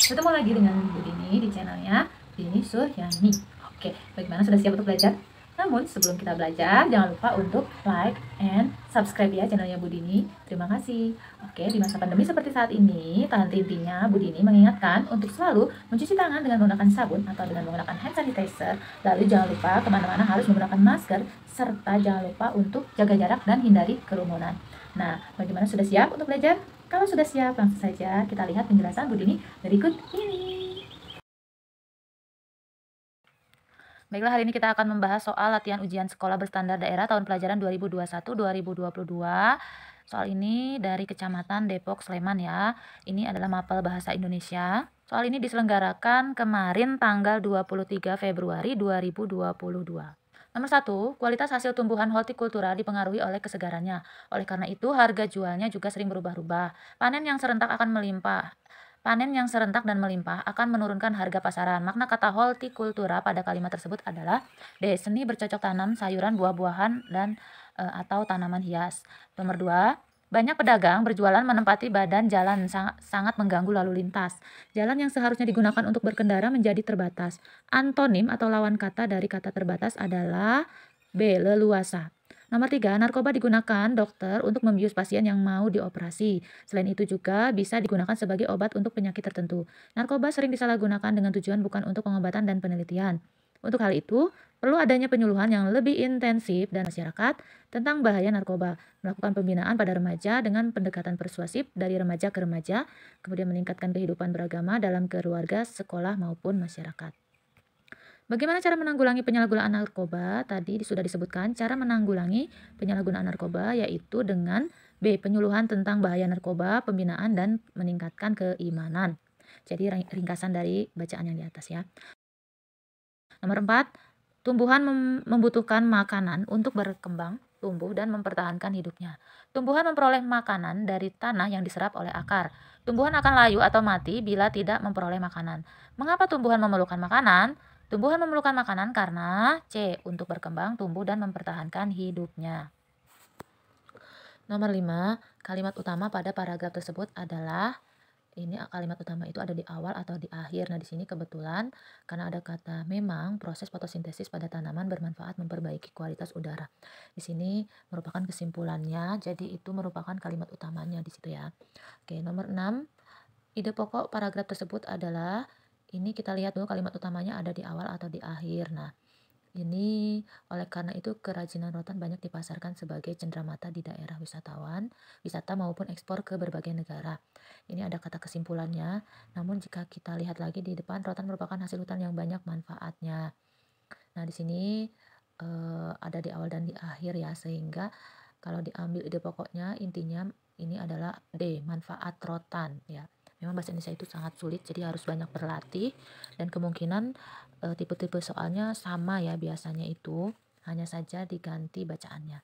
Ketemu lagi dengan Bu Dini di channelnya Dini Suryani. Oke, bagaimana, sudah siap untuk belajar? Namun sebelum kita belajar, jangan lupa untuk like and subscribe ya channelnya Bu Dini. Terima kasih. Oke, di masa pandemi seperti saat ini, intinya Bu Dini mengingatkan untuk selalu mencuci tangan dengan menggunakan sabun atau dengan menggunakan hand sanitizer. Lalu jangan lupa kemana-mana harus menggunakan masker, serta jangan lupa untuk jaga jarak dan hindari kerumunan. Nah, bagaimana, sudah siap untuk belajar? Kalau sudah siap, langsung saja kita lihat penjelasan Bu Dini berikut ini. Baiklah, hari ini kita akan membahas soal latihan ujian sekolah berstandar daerah tahun pelajaran 2021-2022. Soal ini dari Kecamatan Depok, Sleman ya. Ini adalah mapel bahasa Indonesia. Soal ini diselenggarakan kemarin tanggal 23 Februari 2022. Nomor 1, kualitas hasil tumbuhan hortikultura dipengaruhi oleh kesegarannya. Oleh karena itu, harga jualnya juga sering berubah-ubah. Panen yang serentak dan melimpah akan menurunkan harga pasaran. Makna kata hortikultura pada kalimat tersebut adalah seni bercocok tanam sayuran, buah-buahan, dan atau tanaman hias. Nomor 2, banyak pedagang berjualan menempati badan jalan, sangat mengganggu lalu lintas. Jalan yang seharusnya digunakan untuk berkendara menjadi terbatas. Antonim atau lawan kata dari kata terbatas adalah leluasa. Nomor 3, narkoba digunakan dokter untuk membius pasien yang mau dioperasi. Selain itu juga bisa digunakan sebagai obat untuk penyakit tertentu. Narkoba sering disalahgunakan dengan tujuan bukan untuk pengobatan dan penelitian. Untuk hal itu, perlu adanya penyuluhan yang lebih intensif dan masyarakat tentang bahaya narkoba, melakukan pembinaan pada remaja dengan pendekatan persuasif dari remaja ke remaja, kemudian meningkatkan kehidupan beragama dalam keluarga, sekolah, maupun masyarakat. Bagaimana cara menanggulangi penyalahgunaan narkoba? Tadi sudah disebutkan cara menanggulangi penyalahgunaan narkoba yaitu dengan penyuluhan tentang bahaya narkoba, pembinaan, dan meningkatkan keimanan. Jadi ringkasan dari bacaan yang di atas ya. Nomor 4, tumbuhan membutuhkan makanan untuk berkembang, tumbuh, dan mempertahankan hidupnya. Tumbuhan memperoleh makanan dari tanah yang diserap oleh akar. Tumbuhan akan layu atau mati bila tidak memperoleh makanan. Mengapa tumbuhan memerlukan makanan? Tumbuhan memerlukan makanan karena C, untuk berkembang, tumbuh, dan mempertahankan hidupnya. Nomor 5, kalimat utama pada paragraf tersebut adalah ini kalimat utama itu ada di awal atau di akhir. Nah, di sini kebetulan karena ada kata memang proses fotosintesis pada tanaman bermanfaat memperbaiki kualitas udara. Di sini merupakan kesimpulannya, jadi itu merupakan kalimat utamanya di situ ya. Oke, nomor 6, ide pokok paragraf tersebut adalah ini kita lihat dulu kalimat utamanya ada di awal atau di akhir. Nah, ini oleh karena itu kerajinan rotan banyak dipasarkan sebagai cenderamata di daerah wisata maupun ekspor ke berbagai negara. Ini ada kata kesimpulannya, namun jika kita lihat lagi di depan, rotan merupakan hasil hutan yang banyak manfaatnya. Nah, di sini ada di awal dan di akhir ya, sehingga kalau diambil ide pokoknya intinya ini adalah D, manfaat rotan ya. Memang bahasa Indonesia itu sangat sulit, jadi harus banyak berlatih dan kemungkinan tipe-tipe soalnya sama ya biasanya itu, hanya saja diganti bacaannya.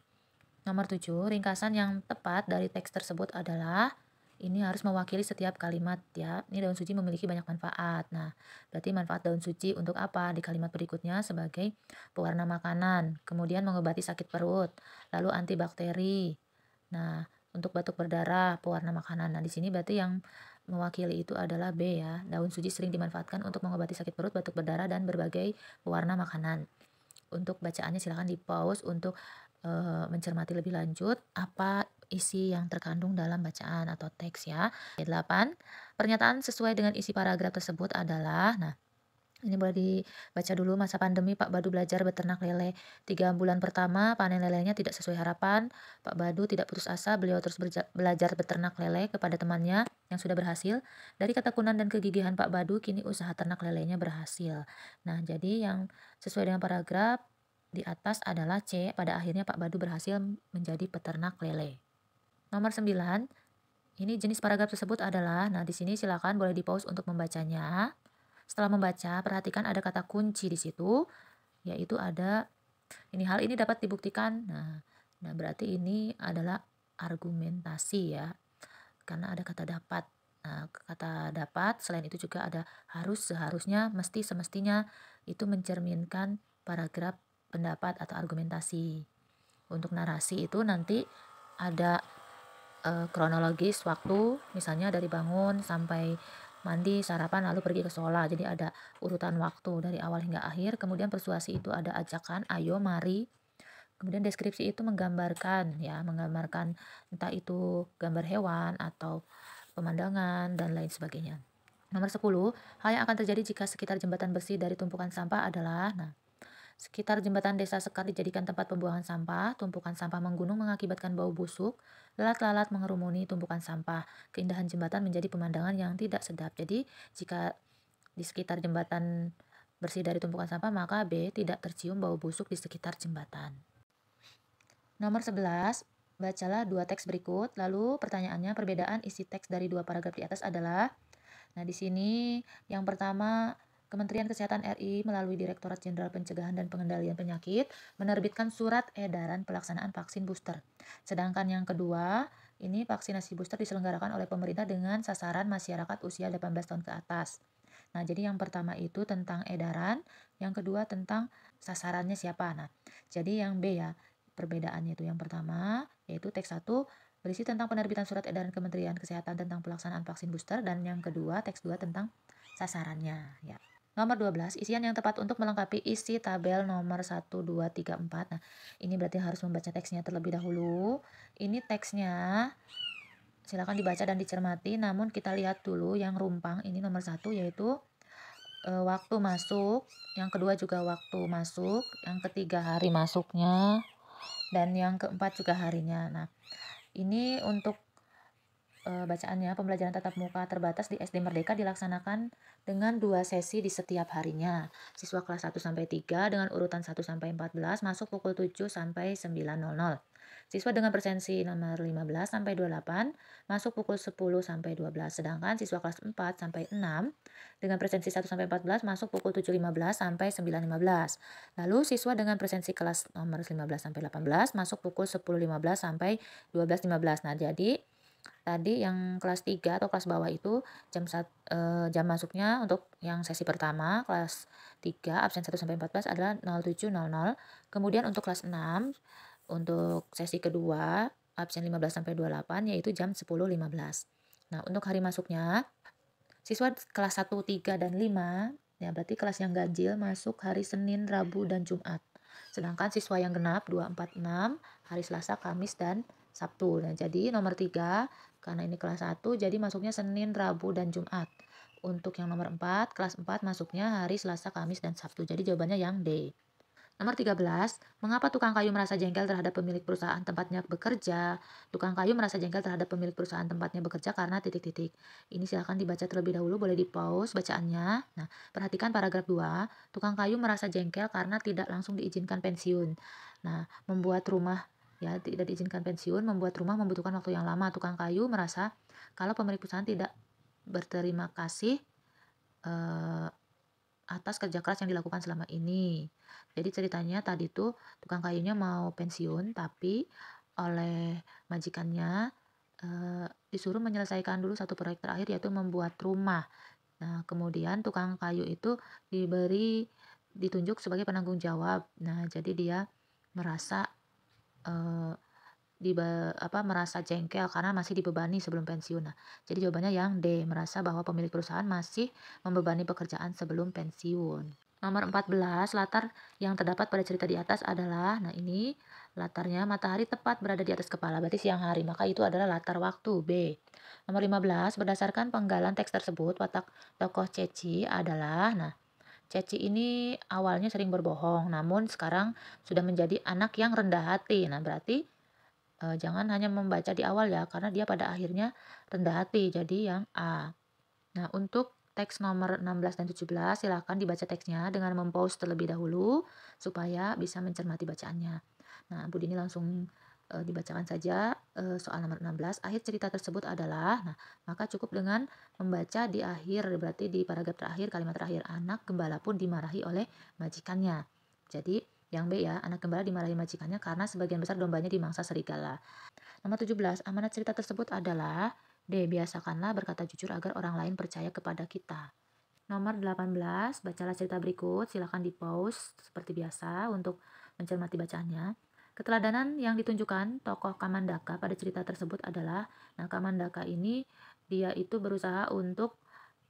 Nomor 7, ringkasan yang tepat dari teks tersebut adalah ini harus mewakili setiap kalimat ya. Ini daun suci memiliki banyak manfaat. Nah, berarti manfaat daun suci untuk apa? Di kalimat berikutnya sebagai pewarna makanan, kemudian mengobati sakit perut, lalu antibakteri. Nah, untuk batuk berdarah, pewarna makanan. Nah, di sini berarti yang mewakili itu adalah B ya. Daun suci sering dimanfaatkan untuk mengobati sakit perut, batuk berdarah, dan berbagai pewarna makanan. Untuk bacaannya silakan di-pause untuk mencermati lebih lanjut apa isi yang terkandung dalam bacaan atau teks ya. 8, pernyataan sesuai dengan isi paragraf tersebut adalah, nah ini boleh dibaca dulu. Masa pandemi Pak Badu belajar beternak lele. 3 bulan pertama panen lelenya tidak sesuai harapan. Pak Badu tidak putus asa, beliau terus belajar beternak lele kepada temannya yang sudah berhasil. Dari ketekunan dan kegigihan Pak Badu, kini usaha ternak lelenya berhasil. Nah, jadi yang sesuai dengan paragraf di atas adalah C, pada akhirnya Pak Badu berhasil menjadi peternak lele. Nomor 9, ini jenis paragraf tersebut adalah, nah di sini silakan boleh di-pause untuk membacanya. Setelah membaca, perhatikan ada kata kunci di situ, yaitu ada hal ini dapat dibuktikan. Nah berarti ini adalah argumentasi ya, karena ada kata dapat. Nah, kata dapat selain itu juga ada harus, seharusnya, mesti, semestinya, itu mencerminkan paragraf pendapat atau argumentasi. Untuk narasi itu nanti ada kronologis waktu, misalnya dari bangun sampai mandi, sarapan, lalu pergi ke sekolah. Jadi ada urutan waktu dari awal hingga akhir. Kemudian persuasi itu ada ajakan, ayo, mari. Kemudian deskripsi itu menggambarkan ya, menggambarkan entah itu gambar hewan atau pemandangan dan lain sebagainya. Nomor 10, hal yang akan terjadi jika sekitar jembatan bersih dari tumpukan sampah adalah, nah, sekitar jembatan desa Sekar dijadikan tempat pembuangan sampah, tumpukan sampah menggunung mengakibatkan bau busuk, lalat-lalat mengerumuni tumpukan sampah. Keindahan jembatan menjadi pemandangan yang tidak sedap. Jadi, jika di sekitar jembatan bersih dari tumpukan sampah, maka B, tidak tercium bau busuk di sekitar jembatan. Nomor 11, bacalah dua teks berikut. Lalu pertanyaannya, perbedaan isi teks dari dua paragraf di atas adalah, nah di sini yang pertama, Kementerian Kesehatan RI melalui Direktorat Jenderal Pencegahan dan Pengendalian Penyakit menerbitkan surat edaran pelaksanaan vaksin booster. Sedangkan yang kedua, ini vaksinasi booster diselenggarakan oleh pemerintah dengan sasaran masyarakat usia 18 tahun ke atas. Nah, jadi yang pertama itu tentang edaran, yang kedua tentang sasarannya siapa. Nah, jadi yang B ya, perbedaannya itu yang pertama, yaitu teks 1 berisi tentang penerbitan surat edaran Kementerian Kesehatan tentang pelaksanaan vaksin booster, dan yang kedua, teks 2 tentang sasarannya ya. Nomor 12, isian yang tepat untuk melengkapi isi tabel nomor 1, 2, 3, 4. Nah, ini berarti harus membaca teksnya terlebih dahulu. Ini teksnya silakan dibaca dan dicermati, namun kita lihat dulu yang rumpang ini nomor 1 yaitu waktu masuk, yang kedua juga waktu masuk, yang ketiga hari masuknya, dan yang keempat juga harinya. Nah, ini untuk bacaannya, pembelajaran tatap muka terbatas di SD Merdeka dilaksanakan dengan 2 sesi di setiap harinya. Siswa kelas 1 sampai 3 dengan urutan 1 sampai 14 masuk pukul 7 sampai 9.00. Siswa dengan presensi nomor 15 sampai 28 masuk pukul 10 sampai 12. Sedangkan siswa kelas 4 sampai 6 dengan presensi 1 sampai 14 masuk pukul 7.15 sampai 9.15. Lalu siswa dengan presensi kelas nomor 15 sampai 18 masuk pukul 10.15 sampai 12.15. Nah, jadi tadi yang kelas 3 atau kelas bawah itu jam masuknya untuk yang sesi pertama kelas 3 absen 1 sampai 14 adalah 07.00. Kemudian untuk kelas 6 untuk sesi kedua absen 15 sampai 28 yaitu jam 10.15. Nah, untuk hari masuknya siswa kelas 1, 3 dan 5 ya berarti kelas yang ganjil masuk hari Senin, Rabu dan Jumat. Sedangkan siswa yang genap 2, 4, 6 hari Selasa, Kamis dan Sabtu. Nah, jadi nomor 3 karena ini kelas 1 jadi masuknya Senin, Rabu dan Jumat. Untuk yang nomor 4, kelas 4 masuknya hari Selasa, Kamis dan Sabtu. Jadi jawabannya yang D. Nomor 13, mengapa tukang kayu merasa jengkel terhadap pemilik perusahaan tempatnya bekerja? Tukang kayu merasa jengkel terhadap pemilik perusahaan tempatnya bekerja karena titik-titik. Ini silahkan dibaca terlebih dahulu, boleh di-pause bacaannya. Nah, perhatikan paragraf 2, tukang kayu merasa jengkel karena tidak langsung diizinkan pensiun. Nah, membuat rumah ya tidak diizinkan pensiun, membuat rumah membutuhkan waktu yang lama. Tukang kayu merasa kalau pemilik perusahaan tidak berterima kasih eh, atas kerja keras yang dilakukan selama ini. Jadi ceritanya tadi tuh tukang kayunya mau pensiun tapi oleh majikannya disuruh menyelesaikan dulu satu proyek terakhir yaitu membuat rumah. Nah, kemudian tukang kayu itu ditunjuk sebagai penanggung jawab. Nah, jadi dia merasa eh, merasa jengkel karena masih dibebani sebelum pensiun. Nah, jadi jawabannya yang D, merasa bahwa pemilik perusahaan masih membebani pekerjaan sebelum pensiun. Nomor 14, latar yang terdapat pada cerita di atas adalah, nah ini latarnya matahari tepat berada di atas kepala, berarti siang hari, maka itu adalah latar waktu B. Nomor 15, berdasarkan penggalan teks tersebut, watak tokoh Ceci adalah, nah Ceci ini awalnya sering berbohong, namun sekarang sudah menjadi anak yang rendah hati. Nah, berarti jangan hanya membaca di awal ya, karena dia pada akhirnya rendah hati, jadi yang A. Nah, untuk teks nomor 16 dan 17 silakan dibaca teksnya dengan mempause terlebih dahulu supaya bisa mencermati bacaannya. Nah, Bu Dini langsung dibacakan saja soal nomor 16. Akhir cerita tersebut adalah, nah, maka cukup dengan membaca di akhir, berarti di paragraf terakhir, kalimat terakhir, anak gembala pun dimarahi oleh majikannya. Jadi, yang B ya, anak gembala dimarahi majikannya karena sebagian besar dombanya dimangsa serigala. Nomor 17, amanat cerita tersebut adalah D. Biasakanlah berkata jujur agar orang lain percaya kepada kita. Nomor 18, bacalah cerita berikut, silakan di-pause seperti biasa untuk mencermati bacaannya. Keteladanan yang ditunjukkan tokoh Kamandaka pada cerita tersebut adalah, nah Kamandaka ini dia itu berusaha untuk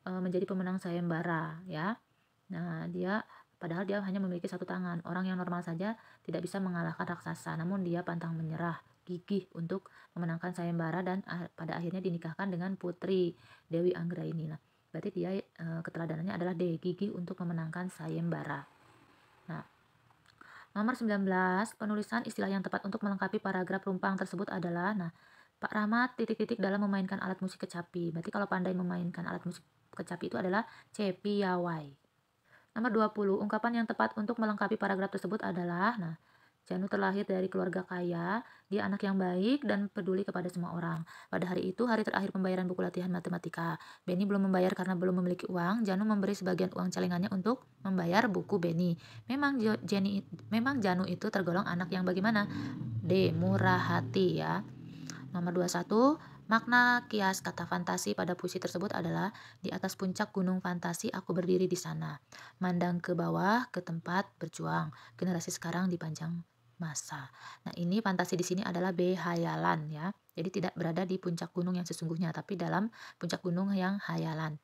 menjadi pemenang sayembara ya. Nah, padahal dia hanya memiliki satu tangan. Orang yang normal saja tidak bisa mengalahkan raksasa, namun dia pantang menyerah, gigih untuk memenangkan sayembara dan pada akhirnya dinikahkan dengan putri Dewi Anggraini. Nah, berarti dia keteladanannya adalah D, gigih untuk memenangkan sayembara. Nah, nomor 19, penulisan istilah yang tepat untuk melengkapi paragraf rumpang tersebut adalah, nah, Pak Rahmat titik-titik dalam memainkan alat musik kecapi. Berarti kalau pandai memainkan alat musik kecapi itu adalah C. Piawai. Nomor 20, ungkapan yang tepat untuk melengkapi paragraf tersebut adalah, nah, Janu terlahir dari keluarga kaya, dia anak yang baik dan peduli kepada semua orang. Pada hari itu, hari terakhir pembayaran buku latihan matematika. Benny belum membayar karena belum memiliki uang. Janu memberi sebagian uang celengannya untuk membayar buku Benny. Memang Janu itu tergolong anak yang bagaimana? D. Murah hati ya. Nomor 21, makna kias kata fantasi pada puisi tersebut adalah di atas puncak gunung fantasi aku berdiri di sana. Mandang ke bawah ke tempat berjuang. Generasi sekarang dipanjang masa. Nah, ini fantasi di sini adalah B, hayalan ya. Jadi tidak berada di puncak gunung yang sesungguhnya, tapi dalam puncak gunung yang hayalan.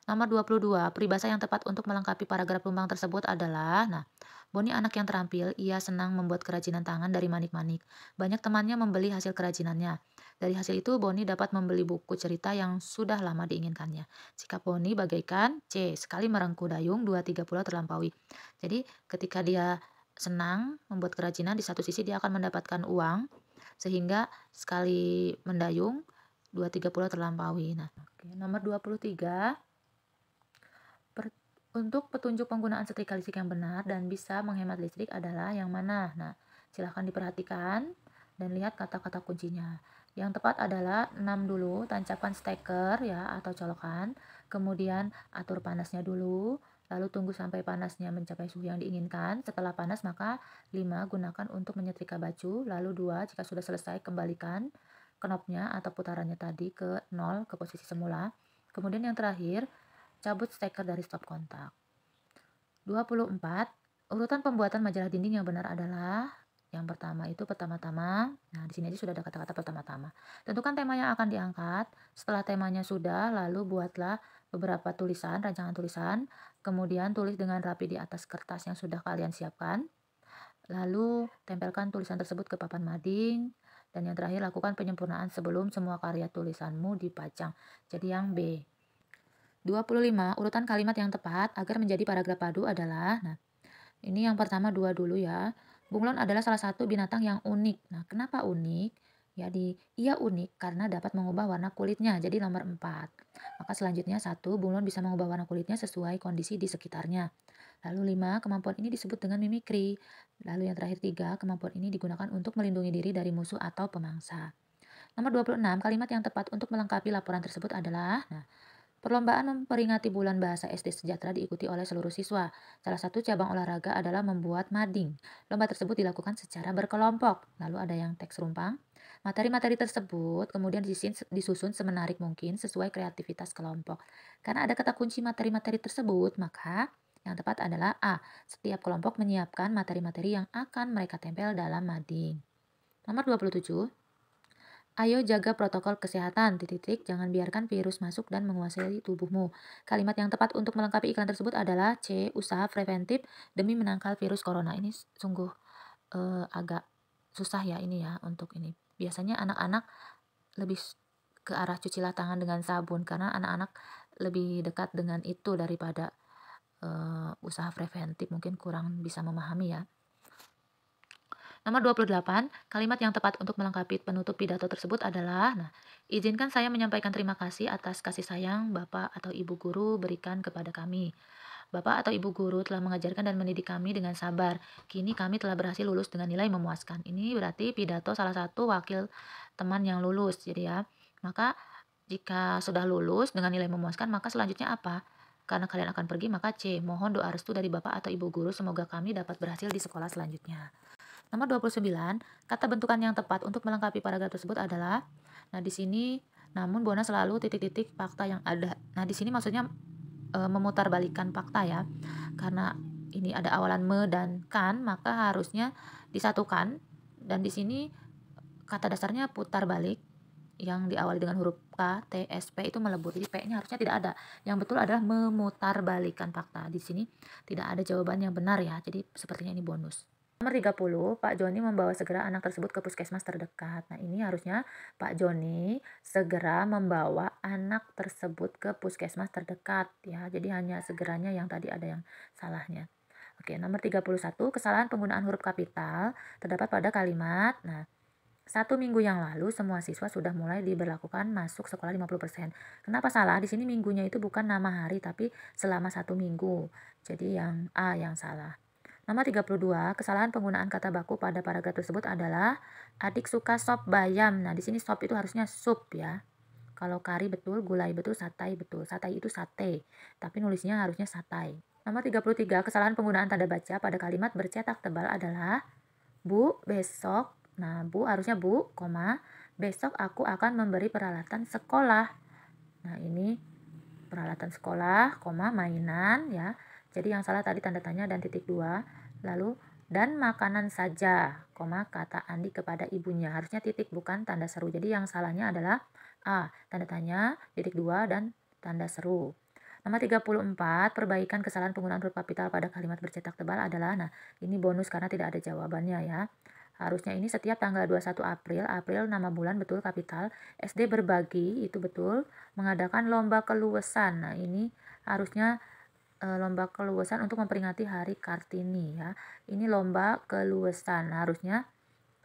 Nomor 22, peribahasa yang tepat untuk melengkapi paragraf rumpang tersebut adalah, nah, Boni anak yang terampil, ia senang membuat kerajinan tangan dari manik-manik. Banyak temannya membeli hasil kerajinannya. Dari hasil itu, Boni dapat membeli buku cerita yang sudah lama diinginkannya. Sikap Boni bagaikan C. Sekali merengkuh dayung, dua tiga pulau terlampaui. Jadi, ketika dia senang membuat kerajinan, di satu sisi dia akan mendapatkan uang, sehingga sekali mendayung, dua tiga pulau terlampaui. Nah, oke. Nomor 23, untuk petunjuk penggunaan setrika listrik yang benar dan bisa menghemat listrik adalah yang mana? Nah, silahkan diperhatikan dan lihat kata-kata kuncinya. Yang tepat adalah 6 dulu, tancapkan steker ya atau colokan, kemudian atur panasnya dulu, lalu tunggu sampai panasnya mencapai suhu yang diinginkan. Setelah panas maka 5 gunakan untuk menyetrika baju, lalu 2 jika sudah selesai kembalikan knopnya atau putarannya tadi ke 0 ke posisi semula. Kemudian yang terakhir, cabut steker dari stop kontak. 24, urutan pembuatan majalah dinding yang benar adalah yang pertama itu pertama-tama. Nah, di sini aja sudah ada kata-kata pertama-tama. Tentukan tema yang akan diangkat. Setelah temanya sudah, lalu buatlah beberapa tulisan, rancangan tulisan. Kemudian tulis dengan rapi di atas kertas yang sudah kalian siapkan. Lalu tempelkan tulisan tersebut ke papan mading. Dan yang terakhir lakukan penyempurnaan sebelum semua karya tulisanmu dipajang. Jadi yang B. 25, urutan kalimat yang tepat agar menjadi paragraf padu adalah, nah, ini yang pertama 2 dulu ya. Bunglon adalah salah satu binatang yang unik. Nah, kenapa unik? Ia unik karena dapat mengubah warna kulitnya. Jadi nomor 4. Maka selanjutnya 1, bunglon bisa mengubah warna kulitnya sesuai kondisi di sekitarnya. Lalu 5, kemampuan ini disebut dengan mimikri. Lalu yang terakhir 3, kemampuan ini digunakan untuk melindungi diri dari musuh atau pemangsa. Nomor 26, kalimat yang tepat untuk melengkapi laporan tersebut adalah, nah, perlombaan memperingati bulan bahasa SD sejahtera diikuti oleh seluruh siswa. Salah satu cabang olahraga adalah membuat mading. Lomba tersebut dilakukan secara berkelompok. Lalu ada yang teks rumpang. Materi-materi tersebut kemudian disusun semenarik mungkin sesuai kreativitas kelompok. Karena ada kata kunci materi-materi tersebut, maka yang tepat adalah A. Setiap kelompok menyiapkan materi-materi yang akan mereka tempel dalam mading. Nomor 27. Ayo jaga protokol kesehatan, jangan biarkan virus masuk dan menguasai tubuhmu. Kalimat yang tepat untuk melengkapi iklan tersebut adalah C. Usaha preventif demi menangkal virus corona. Ini sungguh agak susah ya ini ya untuk ini. Biasanya anak-anak lebih ke arah cucilah tangan dengan sabun karena anak-anak lebih dekat dengan itu daripada usaha preventif. Mungkin kurang bisa memahami ya. Nomor 28, kalimat yang tepat untuk melengkapi penutup pidato tersebut adalah, nah, izinkan saya menyampaikan terima kasih atas kasih sayang Bapak atau Ibu Guru berikan kepada kami. Bapak atau Ibu Guru telah mengajarkan dan mendidik kami dengan sabar. Kini kami telah berhasil lulus dengan nilai memuaskan. Ini berarti pidato salah satu wakil teman yang lulus. Jadi ya, maka jika sudah lulus dengan nilai memuaskan, maka selanjutnya apa? Karena kalian akan pergi, maka C. Mohon doa restu dari Bapak atau Ibu Guru, semoga kami dapat berhasil di sekolah selanjutnya. Nomor 29, kata bentukan yang tepat untuk melengkapi paragraf tersebut adalah, nah di sini, namun Bona selalu titik-titik fakta yang ada. Nah di sini maksudnya memutarbalikkan fakta ya. Karena ini ada awalan me dan kan, maka harusnya disatukan. Dan di sini kata dasarnya putar balik. yang diawali dengan huruf K, T, S, P itu melebur. Jadi P-nya harusnya tidak ada. Yang betul adalah memutarbalikkan fakta. Di sini tidak ada jawaban yang benar ya. Jadi sepertinya ini bonus. Nomor 30, Pak Joni membawa segera anak tersebut ke puskesmas terdekat. Nah, ini harusnya Pak Joni segera membawa anak tersebut ke puskesmas terdekat ya. Jadi hanya segeranya yang tadi ada yang salahnya. Oke, nomor 31, kesalahan penggunaan huruf kapital terdapat pada kalimat. Nah, 1 minggu yang lalu semua siswa sudah mulai diberlakukan masuk sekolah 50%. Kenapa salah? Di sini minggunya itu bukan nama hari tapi selama 1 minggu. Jadi yang A yang salah. Nomor 32, kesalahan penggunaan kata baku pada paragraf tersebut adalah adik suka sop bayam. Nah, di sini sop itu harusnya sup ya. Kalau kari betul, gulai betul, satai betul. Satai itu sate, tapi nulisnya harusnya satai. Nomor 33, kesalahan penggunaan tanda baca pada kalimat bercetak tebal adalah Bu, besok. Nah, Bu harusnya Bu, koma, besok aku akan memberi peralatan sekolah. Nah, ini peralatan sekolah, koma, mainan ya. Jadi yang salah tadi tanda tanya dan titik 2. Lalu dan makanan saja, koma, kata Andi kepada ibunya. Harusnya titik bukan tanda seru. Jadi yang salahnya adalah A, tanda tanya, titik 2 dan tanda seru. Nomor 34, perbaikan kesalahan penggunaan huruf kapital pada kalimat bercetak tebal adalah, nah ini bonus karena tidak ada jawabannya ya. Harusnya ini setiap tanggal 21 April, April nama bulan betul kapital, SD berbagi itu betul, mengadakan lomba keluasan. Nah, ini harusnya lomba keluasan untuk memperingati Hari Kartini ya. Ini lomba keluasan, harusnya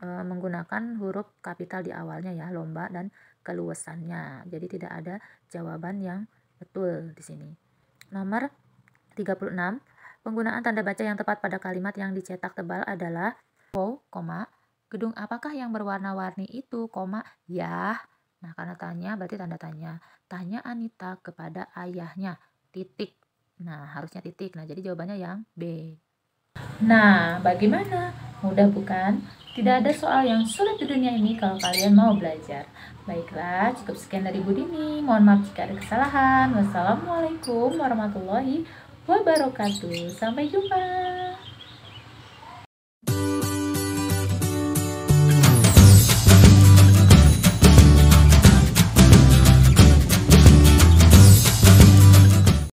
menggunakan huruf kapital di awalnya ya, lomba dan keluasannya. Jadi tidak ada jawaban yang betul di sini. Nomor 36, penggunaan tanda baca yang tepat pada kalimat yang dicetak tebal adalah koma, gedung apakah yang berwarna-warni itu, koma, ya. Nah, karena tanya berarti tanda tanya. Tanya Anita kepada ayahnya, titik. Nah, harusnya titik. Nah, jadi jawabannya yang B. Nah, bagaimana? Mudah bukan? Tidak ada soal yang sulit di dunia ini kalau kalian mau belajar. Baiklah, cukup sekian dari Bu Dini. Mohon maaf jika ada kesalahan. Wassalamualaikum warahmatullahi wabarakatuh. Sampai jumpa.